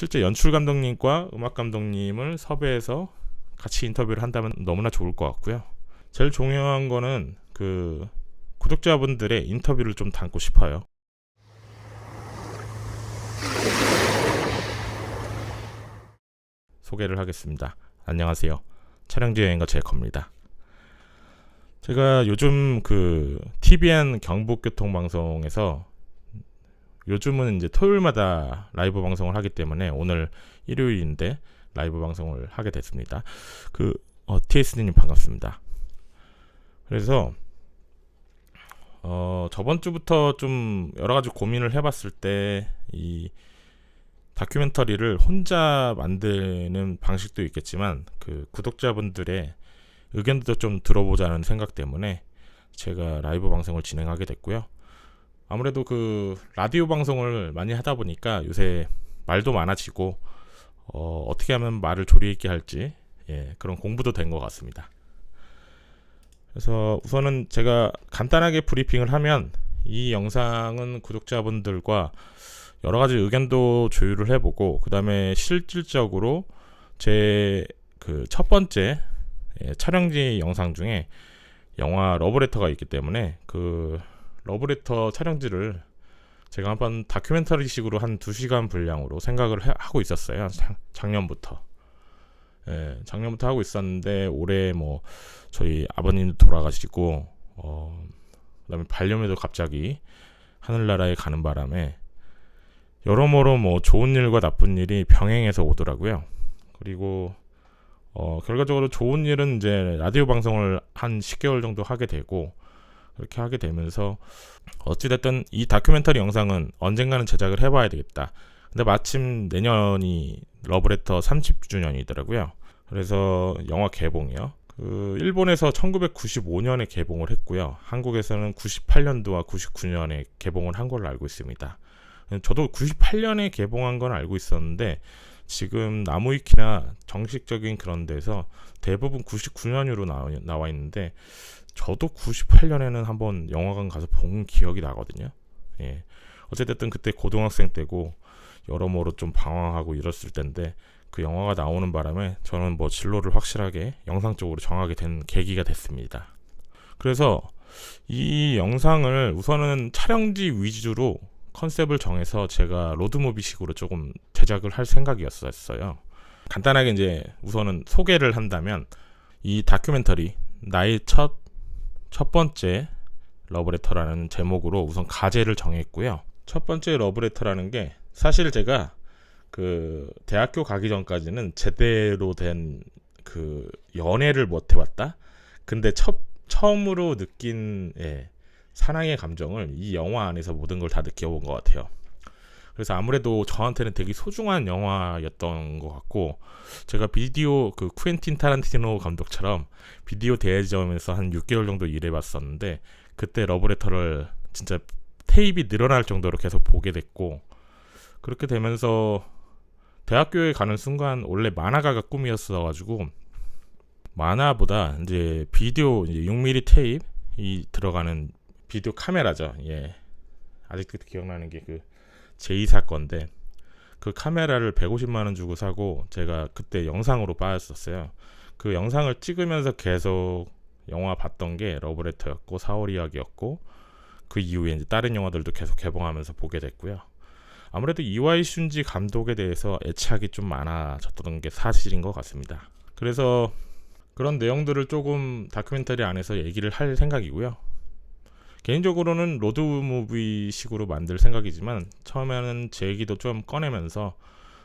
실제 연출 감독님과 음악 감독님을 섭외해서 같이 인터뷰를 한다면 너무나 좋을 것 같고요. 제일 중요한 거는 그 구독자분들의 인터뷰를 좀 담고 싶어요. 소개를 하겠습니다. 안녕하세요. 촬영지 여행가 제이커입니다. 제가 요즘 그 TVN 경북교통방송에서 요즘은 이제 토요일마다 라이브 방송을 하기 때문에 오늘 일요일인데 라이브 방송을 하게 됐습니다. TSD님 반갑습니다. 그래서 저번 주부터 좀 여러 가지 고민을 해봤을 때 이 다큐멘터리를 혼자 만드는 방식도 있겠지만 그 구독자분들의 의견도 좀 들어보자는 생각 때문에 제가 라이브 방송을 진행하게 됐고요. 아무래도 그 라디오 방송을 많이 하다 보니까 요새 말도 많아지고 어떻게 하면 말을 조리 있게 할지 그런 공부도 된 것 같습니다. 그래서 우선은 제가 간단하게 브리핑을 하면 이 영상은 구독자분들과 여러 가지 의견도 조율을 해보고 그 다음에 실질적으로 제 그 첫 번째 촬영지 영상 중에 영화 러브레터가 있기 때문에 그 러브레터 촬영지를 제가 한번 다큐멘터리식으로 한 2시간 분량으로 생각을 하고 있었어요. 작년부터. 작년부터 하고 있었는데 올해 뭐 저희 아버님도 돌아가시고 그다음에 반려묘도 갑자기 하늘나라에 가는 바람에 여러모로 뭐 좋은 일과 나쁜 일이 병행해서 오더라고요. 그리고 결과적으로 좋은 일은 이제 라디오 방송을 한 10개월 정도 하게 되고 그렇게 하게 되면서 어찌됐든 이 다큐멘터리 영상은 언젠가는 제작을 해봐야 되겠다. 근데 마침 내년이 러브레터 30주년이더라고요. 그래서 영화 개봉이요. 그 일본에서 1995년에 개봉을 했고요. 한국에서는 98년도와 99년에 개봉을 한 걸로 알고 있습니다. 저도 98년에 개봉한 건 알고 있었는데 지금 나무위키나 정식적인 그런 데서 대부분 99년으로 나와 있는데 저도 98년에는 한번 영화관 가서 본 기억이 나거든요. 어쨌든 그때 고등학생 때고 여러모로 좀 방황하고 이랬을 때인데 그 영화가 나오는 바람에 저는 뭐 진로를 확실하게 영상 쪽으로 정하게 된 계기가 됐습니다. 그래서 이 영상을 우선은 촬영지 위주로 컨셉을 정해서 제가 로드무비식으로 조금 제작을 할 생각이었어요. 간단하게 이제 우선은 소개를 한다면 이 다큐멘터리 나의 첫 번째 러브레터라는 제목으로 우선 가제를 정했고요. 첫 번째 러브레터라는 게 사실 제가 그 대학교 가기 전까지는 제대로 된 그 연애를 못 해봤다. 근데 처음으로 느낀 사랑의 감정을 이 영화 안에서 모든 걸 다 느껴본 것 같아요. 그래서 아무래도 저한테는 되게 소중한 영화였던 것 같고 제가 비디오 그 쿠엔틴 타란티노 감독처럼 비디오 대여점에서 한 6개월 정도 일해봤었는데 그때 러브레터를 진짜 테이프가 늘어날 정도로 계속 보게 됐고 그렇게 되면서 대학교에 가는 순간 원래 만화가가 꿈이었어가지고 만화보다 이제 비디오 이제 6mm 테이프이 들어가는 비디오 카메라죠. 아직도 기억나는 게 그 제2사 건데 그 카메라를 150만 원 주고 사고 제가 그때 영상으로 빠졌었어요. 그 영상을 찍으면서 계속 영화 봤던 게 러브레터였고 4월 이야기였고 그 이후에 이제 다른 영화들도 계속 개봉하면서 보게 됐고요. 아무래도 이와이 슌지 감독에 대해서 애착이 좀 많아졌던 게 사실인 것 같습니다. 그래서 그런 내용들을 조금 다큐멘터리 안에서 얘기를 할 생각이고요. 개인적으로는 로드무비식으로 만들 생각이지만 처음에는 제 얘기도 좀 꺼내면서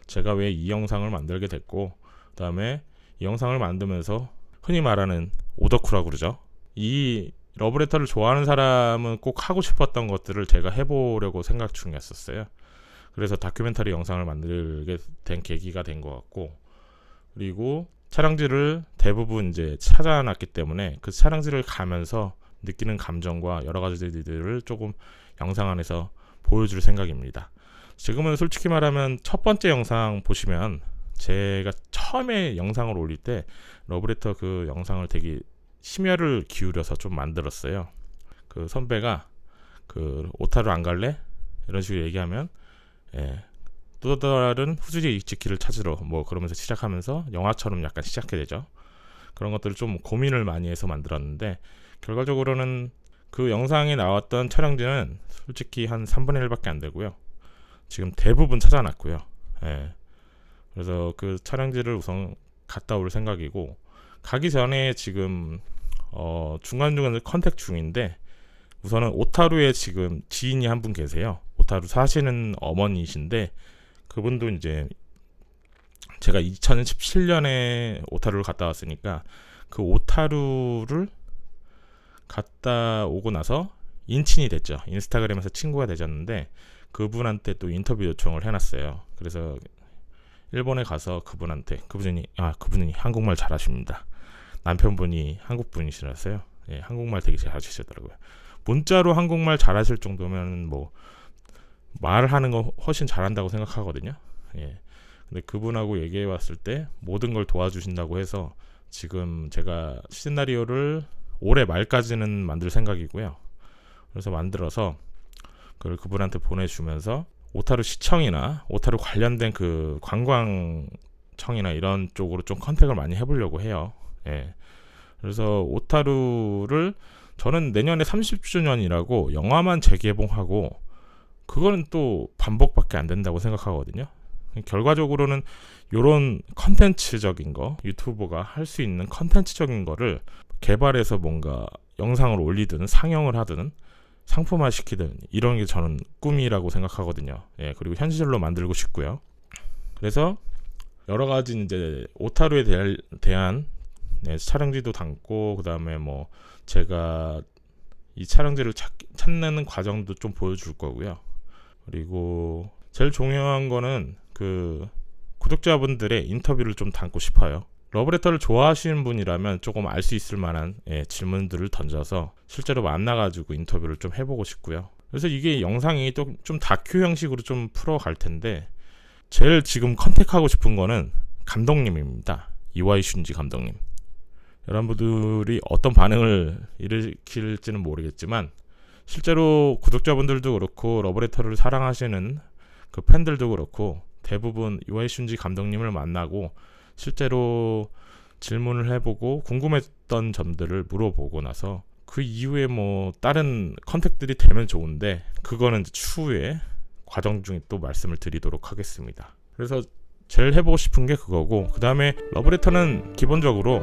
제가 왜 이 영상을 만들게 됐고 그 다음에 이 영상을 만들면서 흔히 말하는 오덕후라고 그러죠. 이 러브레터를 좋아하는 사람은 꼭 하고 싶었던 것들을 제가 해보려고 생각 중이었어요. 그래서 다큐멘터리 영상을 만들게 된 계기가 된 것 같고 그리고 촬영지를 대부분 이제 찾아놨기 때문에 그 촬영지를 가면서 느끼는 감정과 여러 가지들을 조금 영상 안에서 보여줄 생각입니다. 지금은 솔직히 말하면 첫 번째 영상 보시면 제가 처음에 영상을 올릴 때 러브레터 그 영상을 되게 심혈을 기울여서 좀 만들었어요. 그 선배가 그 오타루 안 갈래? 이런 식으로 얘기하면 또 다른 후지리 이츠키를 찾으러 뭐 그러면서 시작하면서 영화처럼 약간 시작하게 되죠. 그런 것들을 좀 고민을 많이 해서 만들었는데 결과적으로는 그 영상에 나왔던 촬영지는 솔직히 한 3분의 1밖에 안 되고요. 지금 대부분 찾아놨고요. 예. 그래서 그 촬영지를 우선 갔다 올 생각이고, 가기 전에 지금 중간중간 컨택 중인데, 우선은 오타루에 지금 지인이 한 분 계세요. 오타루 사시는 어머니이신데, 그분도 이제 제가 2017년에 오타루를 갔다 왔으니까 그 오타루를 갔다 오고 나서 인친이 됐죠. 인스타그램에서 친구가 되셨는데 그분한테 또 인터뷰 요청을 해놨어요. 그래서 일본에 가서 그분이 한국말 잘하십니다. 남편분이 한국분이시라서요. 예, 한국말 되게 잘하시더라고요. 문자로 한국말 잘하실 정도면 뭐 말하는 거 훨씬 잘한다고 생각하거든요. 예. 근데 그분하고 얘기해 왔을 때 모든 걸 도와주신다고 해서 지금 제가 시나리오를 올해 말까지는 만들 생각이고요. 그래서 만들어서 그걸 그분한테 보내주면서 오타루 시청이나 오타루 관련된 그 관광청이나 이런 쪽으로 좀 컨택을 많이 해보려고 해요. 예. 그래서 오타루를 저는 내년에 30주년이라고 영화만 재개봉하고 그거는 또 반복밖에 안 된다고 생각하거든요. 결과적으로는 이런 컨텐츠적인 거, 유튜버가 할 수 있는 컨텐츠적인 거를 개발해서 뭔가 영상을 올리든 상영을 하든 상품화 시키든 이런 게 저는 꿈이라고 생각하거든요. 예, 그리고 현실로 만들고 싶고요. 그래서 여러 가지 이제 오타루에 대한 촬영지도 담고, 그 다음에 뭐 제가 이 촬영지를 찾는 과정도 좀 보여줄 거고요. 그리고 제일 중요한 거는 그 구독자분들의 인터뷰를 좀 담고 싶어요. 러브레터를 좋아하시는 분이라면 조금 알 수 있을 만한 질문들을 던져서 실제로 만나가지고 인터뷰를 좀 해보고 싶고요. 그래서 이게 영상이 또 좀 다큐 형식으로 좀 풀어갈 텐데, 제일 지금 컨택하고 싶은 거는 감독님입니다. 이와이 슌지 감독님. 여러분들이 어떤 반응을 일으킬지는 모르겠지만 실제로 구독자분들도 그렇고 러브레터를 사랑하시는 그 팬들도 그렇고 대부분 이와이 슌지 감독님을 만나고 실제로 질문을 해보고 궁금했던 점들을 물어보고 나서 그 이후에 뭐 다른 컨택들이 되면 좋은데 그거는 추후에 과정 중에 또 말씀을 드리도록 하겠습니다. 그래서 제일 해보고 싶은 게 그거고, 그 다음에 러브레터는 기본적으로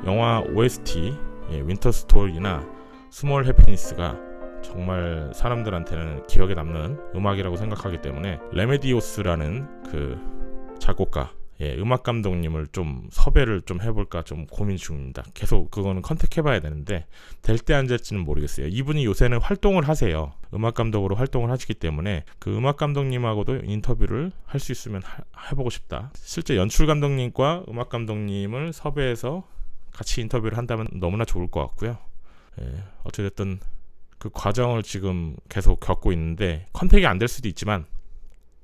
영화 OST 윈터 스토리나 스몰 해피니스가 정말 사람들한테는 기억에 남는 음악이라고 생각하기 때문에 레메디오스라는 그 작곡가, 음악 감독님을 좀 섭외를 좀 해볼까 좀 고민 중입니다. 계속 그거는 컨택해봐야 되는데 될 때 안 될지는 모르겠어요. 이분이 요새는 활동을 하세요. 음악 감독으로 활동을 하시기 때문에 그 음악 감독님하고도 인터뷰를 할 수 있으면 해보고 싶다. 실제 연출 감독님과 음악 감독님을 섭외해서 같이 인터뷰를 한다면 너무나 좋을 것 같고요. 어찌됐든 그 과정을 지금 계속 겪고 있는데 컨택이 안 될 수도 있지만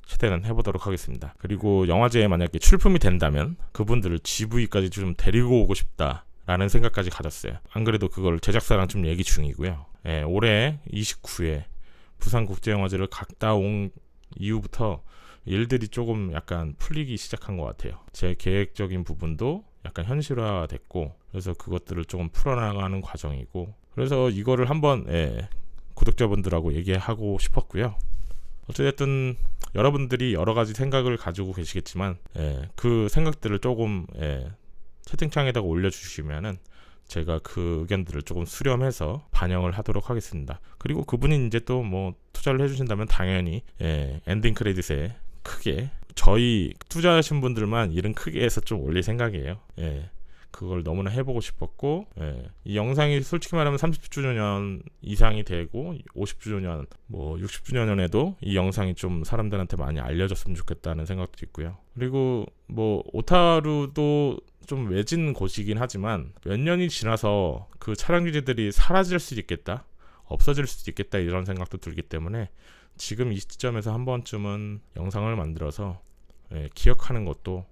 최대한 해보도록 하겠습니다. 그리고 영화제에 만약에 출품이 된다면 그분들을 GV까지 좀 데리고 오고 싶다라는 생각까지 가졌어요. 안 그래도 그걸 제작사랑 좀 얘기 중이고요. 올해 29회 부산국제영화제를 갔다 온 이후부터 일들이 조금 약간 풀리기 시작한 것 같아요. 제 계획적인 부분도 약간 현실화됐고, 그래서 그것들을 조금 풀어나가는 과정이고, 그래서 이거를 한번 구독자분들하고 얘기하고 싶었고요. 어쨌든 여러분들이 여러 가지 생각을 가지고 계시겠지만 그 생각들을 조금 채팅창에다가 올려주시면은 제가 그 의견들을 조금 수렴해서 반영을 하도록 하겠습니다. 그리고 그분이 이제 또 뭐 투자를 해주신다면 당연히 엔딩 크레딧에 크게 저희 투자하신 분들만 이름 크게 해서 좀 올릴 생각이에요. 그걸 너무나 해보고 싶었고, 이 영상이 솔직히 말하면 30주년 이상이 되고 50주년 뭐 60주년에도 이 영상이 좀 사람들한테 많이 알려졌으면 좋겠다는 생각도 있고요. 그리고 뭐 오타루도 좀 외진 곳이긴 하지만 몇 년이 지나서 그 촬영지들이 사라질 수도 있겠다, 없어질 수도 있겠다, 이런 생각도 들기 때문에 지금 이 시점에서 한 번쯤은 영상을 만들어서 기억하는 것도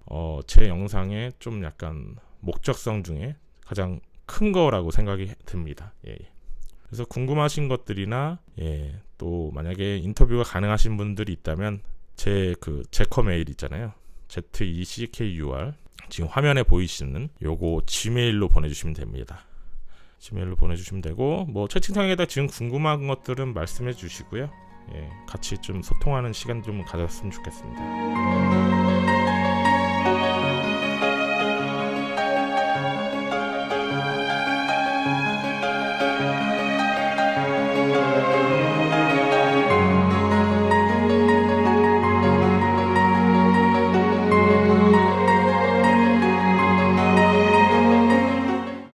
제 영상의 좀 약간 목적성 중에 가장 큰 거라고 생각이 듭니다. 그래서 궁금하신 것들이나 또 만약에 인터뷰가 가능하신 분들이 있다면 제 그 제커 메일 있잖아요. ZECKUR 지금 화면에 보이시는 요거 지메일로 보내주시면 됩니다. 지메일로 보내주시면 되고 뭐 채팅창에다 지금 궁금한 것들은 말씀해 주시고요. 예, 같이 좀 소통하는 시간 좀 가졌으면 좋겠습니다.